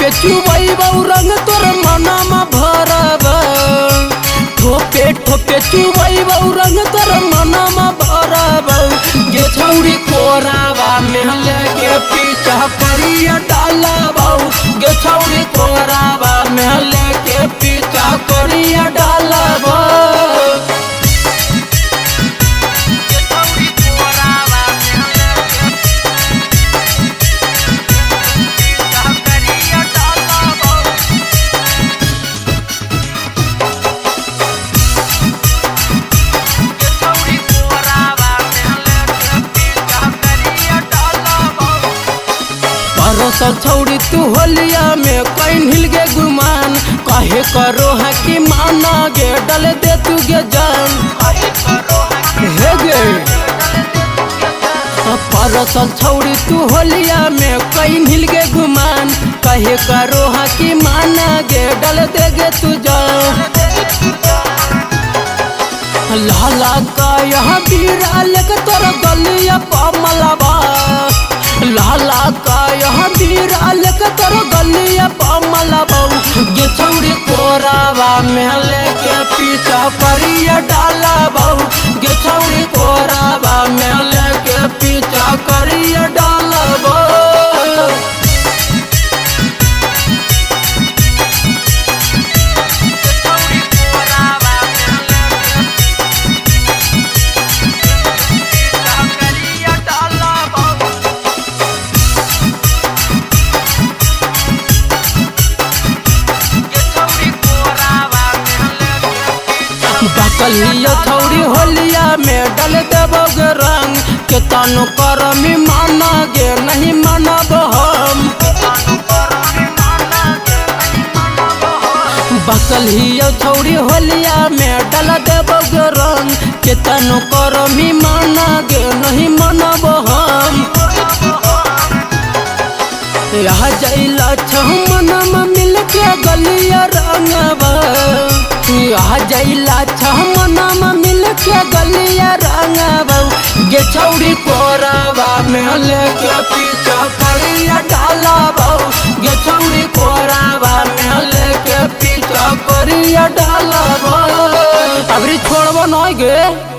ठोके चुबैबौ रंग तोर मनमा भरब। ठोके ठोके चुबैबौ रंग तोर मनमा भरब। गे छौरी कोरावा में लेके पीछा करिया डालबौ। गे छौरी कोरावा में लेके पीछा करिया डालबौ। परसल छौड़ी तू होलिया में कैन हिल गे गुमान। कहे करो है कि माना गे डल दे तू गे जान। हे गे परसल छौड़ी तू होलिया में कैन हिल गे गुमान। कहे करो है कि माना गे डल दे गे तू जान। लाला का यहाँ बीरा लेके तोर गलिया पमलबा। लाला का यहाँ बीरा लेके तोर गलिया पमलबौ। गे छौरी कोरावा में लेके पीछा करिया डालबौ। गे छौरी कोरावा में लेके पीछा करिया डालबौ। बकलिया छौड़ी होलिया में डल देबो गे रंग। के तानो करमी माना गे नहीं मानब हम। बकलिया छौड़ी होलिया में डल देबो गे रंग। के तानो करमी माना गे नहीं मानब हम। यहाँ जैला छमनमा मिल के गलिया रंगबा। यहाँ जैला छमनमा मिल के गलिया रंगबौ। गे छौड़ी कोरावा में लेके पीछा करिया डालबौ। गे छौड़ी कोरावा में लेके पीछा करिया डालबौ। अबरी छोड़बो नहीं गे।